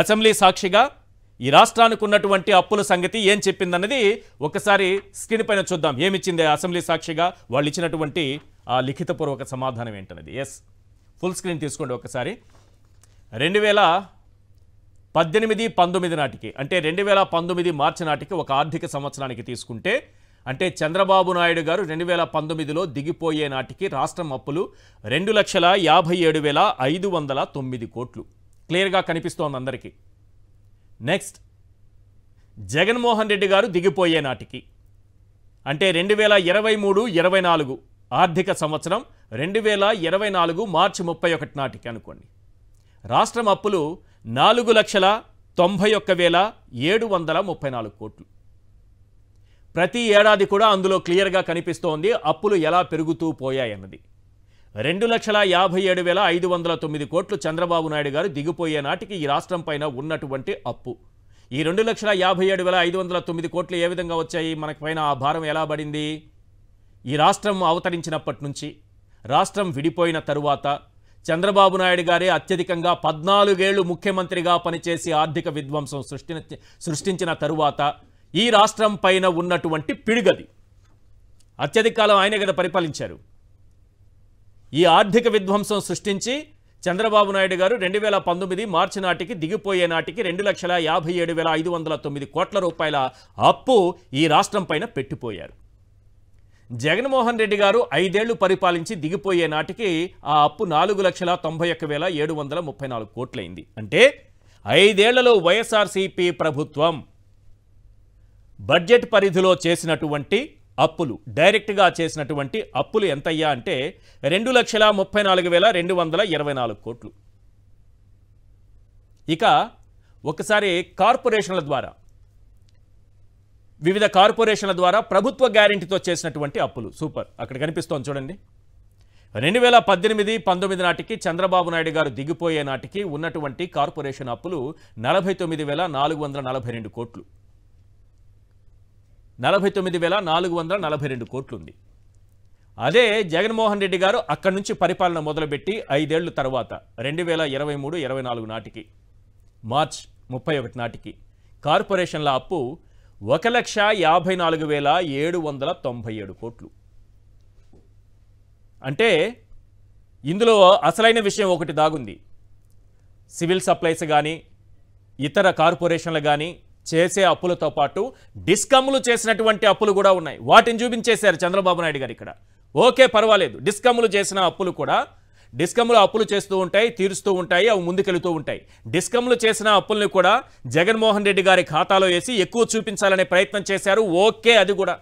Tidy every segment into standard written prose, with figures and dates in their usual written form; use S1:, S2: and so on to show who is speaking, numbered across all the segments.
S1: Assembly సాక్షిగా ఈ రాష్ట్రానికి ఉన్నటువంటి అప్పుల సంగతి ఏం చెప్పిందన్నది ఒకసారి స్క్రీన్ పైన చూద్దాం. ఏమిచ్చింది అసెంబ్లీ సాక్షిగా వాళ్ళు ఇచ్చినటువంటి ఆ లిఖితపూర్వక సమాధానం ఏంటన్నది. ఎస్, ఫుల్ స్క్రీన్ తీసుకోండి ఒకసారి. 2018-19 నాటికి అంటే 2019 మార్చి నాటికి ఒక ఆర్థిక సంవత్సరానికి తీసుకుంటే, అంటే చంద్రబాబు నాయుడు గారు 2019లో దిగిపోయే నాటికి రాష్ట్రం అప్పులు 2,57,509 కోట్లు. క్లియర్గా కనిపిస్తోంది అందరికీ. నెక్స్ట్, జగన్మోహన్ రెడ్డి గారు దిగిపోయే నాటికి అంటే 2023-24 ఆర్థిక సంవత్సరం 2024 మార్చి 31 నాటికి అనుకోండి, రాష్ట్రం అప్పులు 4,91,734 కోట్లు. ప్రతి ఏడాది కూడా అందులో క్లియర్గా కనిపిస్తోంది అప్పులు ఎలా పెరుగుతూ పోయాయన్నది. 2,57,509 కోట్లు చంద్రబాబు నాయుడు గారు దిగిపోయే నాటికి ఈ రాష్ట్రం పైన ఉన్నటువంటి అప్పు. ఈ 2,57,509 కోట్లు ఏ విధంగా వచ్చాయి మనకి పైన? ఆ భారం ఎలా పడింది? ఈ రాష్ట్రం అవతరించినప్పటి నుంచి, రాష్ట్రం విడిపోయిన తరువాత చంద్రబాబు నాయుడు గారే అత్యధికంగా 14 ఏళ్లు ముఖ్యమంత్రిగా పనిచేసి ఆర్థిక విధ్వంసం సృష్టించిన తరువాత ఈ రాష్ట్రం పైన ఉన్నటువంటి పిడుగది. అత్యధిక కాలం ఆయనే కదా పరిపాలించారు. ఈ ఆర్థిక విధ్వంసం సృష్టించి చంద్రబాబు నాయుడు గారు 2019 మార్చి నాటికి దిగిపోయే నాటికి 2,57,509 కోట్ల రూపాయల అప్పు ఈ రాష్ట్రం పైన పెట్టిపోయారు. జగన్మోహన్ రెడ్డి గారు 5 ఏళ్లు పరిపాలించి దిగిపోయే నాటికి ఆ అప్పు 4,91,734 కోట్లయింది. అంటే 5 ఏళ్లలో వైఎస్ఆర్సీపీ ప్రభుత్వం బడ్జెట్ పరిధిలో చేసినటువంటి అప్పులు, డైరెక్ట్గా చేసినటువంటి అప్పులు ఎంతయ్యా అంటే 2,34,224 కోట్లు. ఇక ఒకసారి కార్పొరేషన్ల ద్వారా, వివిధ కార్పొరేషన్ల ద్వారా ప్రభుత్వ గ్యారెంటీతో చేసినటువంటి అప్పులు సూపర్. అక్కడ కనిపిస్తోంది చూడండి. 2018-19 నాటికి చంద్రబాబు నాయుడు గారు దిగిపోయే నాటికి ఉన్నటువంటి కార్పొరేషన్ అప్పులు 49,442 కోట్లు. 49,442 కోట్లు ఉంది. అదే జగన్మోహన్ రెడ్డి గారు అక్కడి నుంచి పరిపాలన మొదలుపెట్టి 5 ఏళ్ల తర్వాత 2023-24 నాటికి మార్చ్ 31 నాటికి కార్పొరేషన్ల అప్పు 1,54,797 కోట్లు. అంటే ఇందులో అసలైన విషయం ఒకటి దాగుంది. సివిల్ సప్లైస్ కానీ ఇతర కార్పొరేషన్లు కానీ చేసే అప్పులతో పాటు డిస్కమ్లు చేసినటువంటి అప్పులు కూడా ఉన్నాయి. వాటిని చూపించేశారు చంద్రబాబు నాయుడు గారు ఇక్కడ. ఓకే, పర్వాలేదు, డిస్కమ్లు చేసిన అప్పులు కూడా, డిస్కమ్లు అప్పులు చేస్తూ ఉంటాయి, తీరుస్తూ ఉంటాయి, అవి ముందుకెళ్తూ ఉంటాయి. డిస్కమ్లు చేసిన అప్పుల్ని కూడా జగన్మోహన్ రెడ్డి గారి ఖాతాలో వేసి ఎక్కువ చూపించాలనే ప్రయత్నం చేశారు. ఓకే, అది కూడా,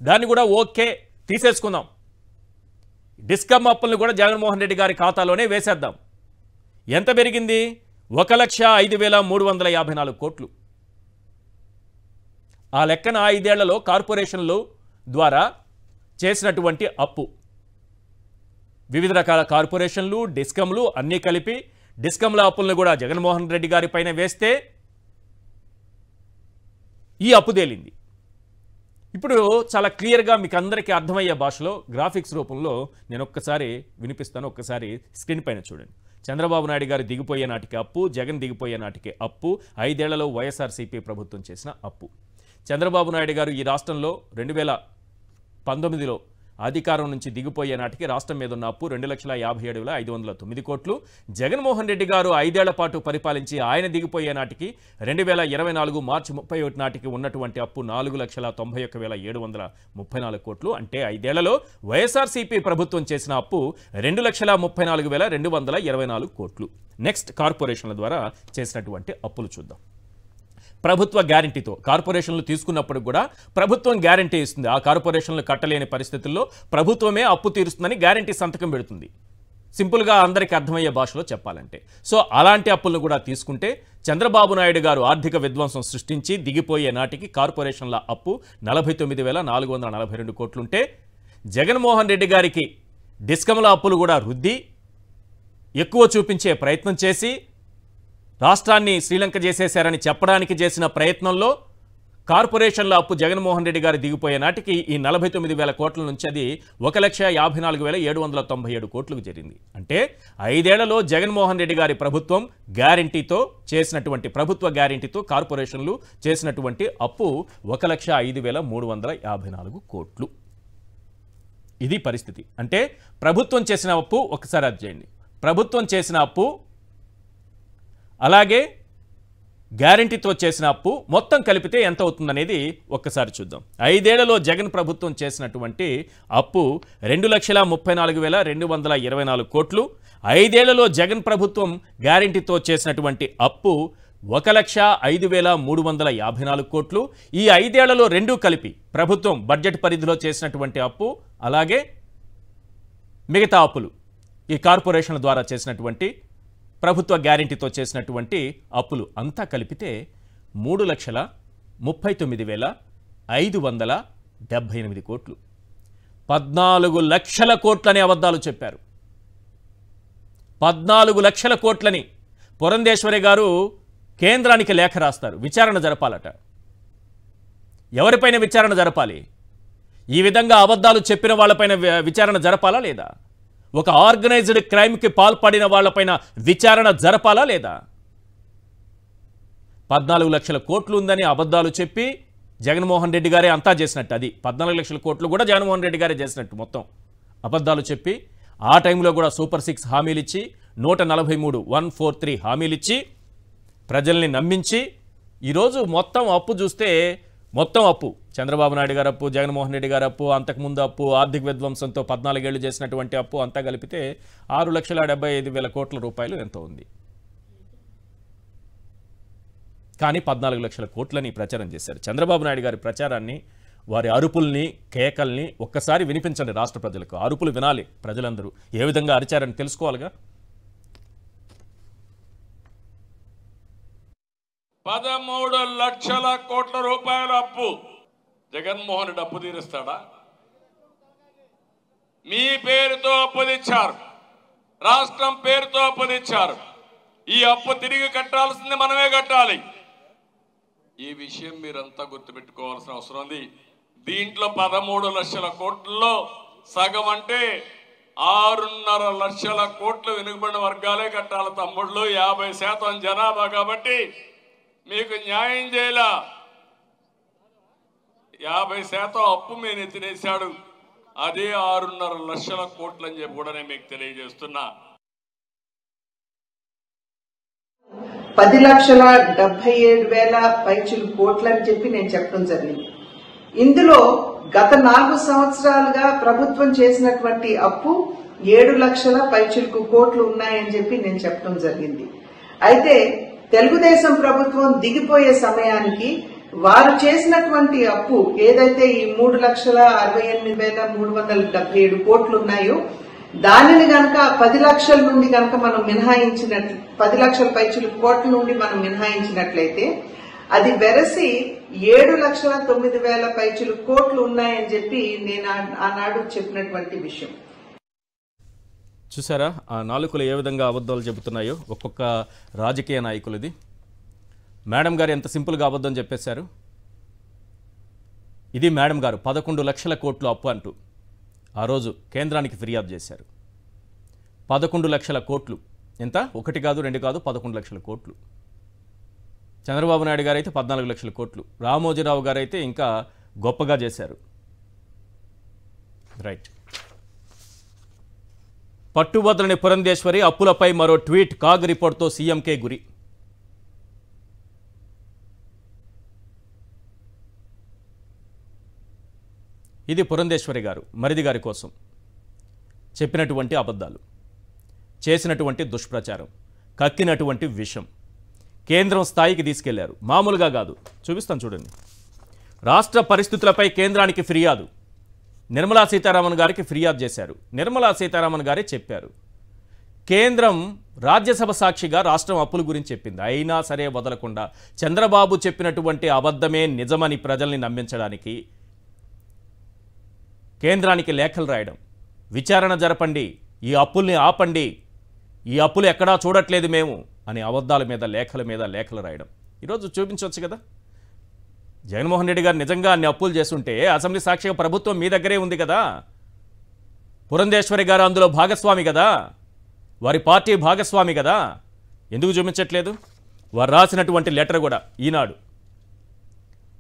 S1: దాన్ని కూడా ఓకే తీసేసుకుందాం. డిస్కమ్ అప్పుల్ని కూడా జగన్మోహన్ రెడ్డి గారి ఖాతాలోనే వేసేద్దాం. ఎంత పెరిగింది? 1,05,354 కోట్లు. ఆ లెక్కన 5 ఏళ్లలో కార్పొరేషన్లు ద్వారా చేసినటువంటి అప్పు, వివిధ రకాల కార్పొరేషన్లు, డిస్కమ్లు అన్నీ కలిపి డిస్కమ్ల అప్పులను కూడా జగన్మోహన్ రెడ్డి గారి పైన వేస్తే ఈ అప్పు తేలింది. ఇప్పుడు చాలా క్లియర్గా మీకు అందరికీ అర్థమయ్యే భాషలో గ్రాఫిక్స్ రూపంలో నేను ఒక్కసారి వినిపిస్తాను. ఒక్కసారి స్క్రీన్ పైన చూడండి. చంద్రబాబు నాయుడు గారు దిగిపోయే నాటికి అప్పు, జగన్ దిగిపోయే నాటికి అప్పు, 5 ఏళ్లలో వైఎస్ఆర్సీపీ ప్రభుత్వం చేసిన అప్పు. చంద్రబాబు నాయుడు గారు ఈ రాష్ట్రంలో 2019లో అధికారం నుంచి దిగిపోయే నాటికి రాష్ట్రం మీద ఉన్న అప్పు 2,57,509 కోట్లు. జగన్మోహన్ రెడ్డి గారు 5 ఏళ్ల పాటు పరిపాలించి ఆయన దిగిపోయే నాటికి 2024 మార్చి 31 నాటికి ఉన్నటువంటి అప్పు 4,91,734 కోట్లు. అంటే 5 ఏళ్లలో వైఎస్ఆర్సీపీ ప్రభుత్వం చేసిన అప్పు 2,34,224 కోట్లు. నెక్స్ట్, కార్పొరేషన్ల ద్వారా చేసినటువంటి అప్పులు చూద్దాం. ప్రభుత్వ గ్యారంటీతో కార్పొరేషన్లు తీసుకున్నప్పుడు కూడా ప్రభుత్వం గ్యారంటీ ఇస్తుంది. ఆ కార్పొరేషన్లు కట్టలేని పరిస్థితుల్లో ప్రభుత్వమే అప్పు తీరుస్తుందని గ్యారంటీ సంతకం పెడుతుంది. సింపుల్గా అందరికీ అర్థమయ్యే భాషలో చెప్పాలంటే. సో అలాంటి అప్పులను కూడా తీసుకుంటే చంద్రబాబు నాయుడు గారు ఆర్థిక విధ్వంసం సృష్టించి దిగిపోయే నాటికి కార్పొరేషన్ల అప్పు 49,442 కోట్లుంటే, జగన్మోహన్ రెడ్డి గారికి డిస్కమ్ల అప్పులు కూడా రుద్ది ఎక్కువ చూపించే ప్రయత్నం చేసి రాష్ట్రాన్ని శ్రీలంక చేసేశారని చెప్పడానికి చేసిన ప్రయత్నంలో కార్పొరేషన్ల అప్పు జగన్మోహన్ రెడ్డి గారు దిగిపోయే నాటికి ఈ 49,000 కోట్ల నుంచి అది 1,54,797 కోట్లకు చేరింది. అంటే 5 ఏళ్లలో జగన్మోహన్ రెడ్డి గారి ప్రభుత్వం గ్యారంటీతో చేసినటువంటి ప్రభుత్వ గ్యారంటీతో కార్పొరేషన్లు చేసినటువంటి అప్పు 1,05,354 కోట్లు. ఇది పరిస్థితి. అంటే ప్రభుత్వం చేసిన అప్పు ఒకసారి అది చేయండి. ప్రభుత్వం చేసిన అప్పు అలాగే గ్యారంటీతో చేసిన అప్పు మొత్తం కలిపితే ఎంత అవుతుందనేది ఒక్కసారి చూద్దాం. 5 ఏళ్లలో జగన్ ప్రభుత్వం చేసినటువంటి అప్పు 2,34,224 కోట్లు. 5 ఏళ్లలో జగన్ ప్రభుత్వం గ్యారంటీతో చేసినటువంటి అప్పు 1,05,354 కోట్లు. ఈ 5 ఏళ్లలో రెండూ కలిపి ప్రభుత్వం బడ్జెట్ పరిధిలో చేసినటువంటి అప్పు అలాగే మిగతా అప్పులు ఈ కార్పొరేషన్ల ద్వారా చేసినటువంటి ప్రభుత్వ గ్యారంటీతో చేసినటువంటి అప్పులు అంతా కలిపితే 3,39,578 కోట్లు. 14 లక్షల కోట్లని అబద్ధాలు చెప్పారు. 14 లక్షల కోట్లని పురంధేశ్వరి గారు కేంద్రానికి లేఖ రాస్తారు. విచారణ జరపాలట. ఎవరిపైన విచారణ జరపాలి? ఈ విధంగా అబద్ధాలు చెప్పిన వాళ్ళపైన విచారణ జరపాలా లేదా? ఒక ఆర్గనైజ్డ్ క్రైమ్కి పాల్పడిన వాళ్ళపైన విచారణ జరపాలా లేదా? 14 లక్షల కోట్లు ఉందని అబద్ధాలు చెప్పి జగన్మోహన్ రెడ్డి గారే అంతా చేసినట్టు. అది 14 లక్షల కోట్లు కూడా జగన్మోహన్ రెడ్డి గారే చేసినట్టు. మొత్తం అబద్ధాలు చెప్పి ఆ టైంలో కూడా సూపర్ 6 హామీలు ఇచ్చి 143 హామీలు ఇచ్చి ప్రజల్ని నమ్మించి ఈరోజు మొత్తం అప్పు చూస్తే మొత్తం అప్పు చంద్రబాబు నాయుడు గారు అప్పు, జగన్మోహన్ రెడ్డి గారు అప్పు, అంతకుముందు అప్పు, ఆర్థిక విధ్వంసంతో 14 ఏళ్లు చేసినటువంటి అప్పు అంతా కలిపితే 6,75,000 కోట్ల రూపాయలు ఎంతో ఉంది. కానీ 14 లక్షల కోట్లని ప్రచారం చేశారు. చంద్రబాబు నాయుడు గారి ప్రచారాన్ని, వారి అరుపుల్ని, కేకల్ని ఒక్కసారి వినిపించండి రాష్ట్ర ప్రజలకు. అరుపులు వినాలి ప్రజలందరూ. ఏ విధంగా అరిచారని తెలుసుకోవాలిగా.
S2: 13 లక్షల కోట్ల రూపాయల అప్పు. జగన్మోహన్ రెడ్డి అప్పు తీరుస్తాడా? మీ పేరుతో అప్పు తెచ్చారు, రాష్ట్రం పేరుతో అప్పు తెచ్చారు. ఈ అప్పు తిరిగి కట్టాల్సింది మనమే కట్టాలి. ఈ విషయం మీరంతా గుర్తుపెట్టుకోవాల్సిన అవసరం ఉంది. దీంట్లో 13 లక్షల కోట్లలో సగం అంటే 6.5 లక్షల కోట్లు వెనుకబడిన వర్గాలే కట్టాలి తమ్ముళ్ళు. 50% జనాభా కాబట్టి మీకు న్యాయం చేయాల. 50% అప్పు మీద ఎత్తినేశాడు. అదే 6.5 లక్షల కోట్లు అని చెప్పి కూడా నేను మీకు తెలియజేస్తున్నా.
S3: 10,77,000 పైచులు కోట్లు అని చెప్పి నేను చెప్పడం జరిగింది. ఇందులో గత 4 సంవత్సరాలుగా ప్రభుత్వం చేసినటువంటి అప్పు 7 లక్షల పైచులకు కోట్లు ఉన్నాయని చెప్పి నేను చెప్పడం జరిగింది. అయితే తెలుగుదేశం ప్రభుత్వం దిగిపోయే సమయానికి వారు చేసినటువంటి అప్పు ఏదైతే ఈ 3,68,377 కోట్లు ఉన్నాయో దానిని గనక 10 లక్షల నుండి గనక మనం మినహాయించినట్లు, 10 లక్షల పైచుల కోట్ల నుండి మనం మినహాయించినట్లయితే అది వెరసి 7,09,000 పైచుల కోట్లు ఉన్నాయని చెప్పి నేను ఆనాడు చెప్పినటువంటి విషయం.
S1: చూసారా ఆ నాలుకలు ఏ విధంగా అబద్ధాలు చెబుతున్నాయో ఒక్కొక్క రాజకీయ నాయకులది. మేడం గారు ఎంత సింపుల్గా అబద్ధం చెప్పేశారు. ఇది మేడం గారు 11 లక్షల కోట్లు అప్పు అంటూ ఆ రోజు కేంద్రానికి ఫిర్యాదు చేశారు. 11 లక్షల కోట్లు ఎంత? 1 కాదు 2 కాదు 11 లక్షల కోట్లు. చంద్రబాబు నాయుడు గారు అయితే 14 లక్షల కోట్లు. రామోజీరావు గారు అయితే ఇంకా గొప్పగా చేశారు. రైట్. పట్టుబద్దలని పురంధేశ్వరి అప్పులపై మరో ట్వీట్. కాగ్ రిపోర్ట్తో సీఎంకే గురి. ఇది పురంధేశ్వరి గారు మరిది గారి కోసం చెప్పినటువంటి అబద్ధాలు, చేసినటువంటి దుష్ప్రచారం, కక్కినటువంటి విషం. కేంద్రం స్థాయికి తీసుకెళ్లారు. మామూలుగా కాదు. చూపిస్తాను చూడండి. రాష్ట్ర పరిస్థితులపై కేంద్రానికి ఫిర్యాదు. నిర్మలా సీతారామన్ గారికి ఫిర్యాదు చేశారు. నిర్మలా సీతారామన్ గారే చెప్పారు. కేంద్రం రాజ్యసభ సాక్షిగా రాష్ట్రం అప్పుల గురించి చెప్పింది. అయినా సరే వదలకుండా చంద్రబాబు చెప్పినటువంటి అబద్ధమే నిజమని ప్రజల్ని నమ్మించడానికి కేంద్రానికి లేఖలు రాయడం, విచారణ జరపండి, ఈ అప్పుల్ని ఆపండి, ఈ అప్పులు ఎక్కడా చూడట్లేదు మేము అని అబద్ధాల మీద లేఖల రాయడం. ఈరోజు చూపించవచ్చు కదా. జగన్మోహన్ రెడ్డి గారు నిజంగా అన్ని అప్పులు చేస్తుంటే అసెంబ్లీ సాక్షిగా ప్రభుత్వం మీ దగ్గరే ఉంది కదా, పురంధేశ్వరి గారు అందులో భాగస్వామి కదా, వారి పార్టీ భాగస్వామి కదా, ఎందుకు చూపించట్లేదు? వారు రాసినటువంటి లెటర్ కూడా ఈనాడు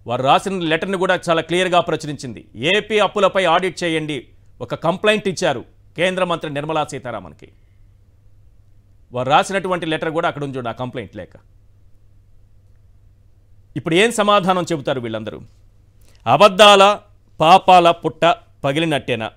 S1: వారు రాసిన లెటర్ని కూడా చాలా క్లియర్గా ప్రచురించింది. ఏపీ అప్పులపై ఆడిట్ చేయండి, ఒక కంప్లైంట్ ఇచ్చారు కేంద్ర మంత్రి నిర్మలా సీతారామన్కి. వారు రాసినటువంటి లెటర్ కూడా అక్కడ ఉంది, ఆ కంప్లైంట్ లేక. ఇప్పుడు ఏం సమాధానం చెబుతారు వీళ్ళందరూ? అబద్ధాల పాపాల పుట్ట పగిలినట్టేనా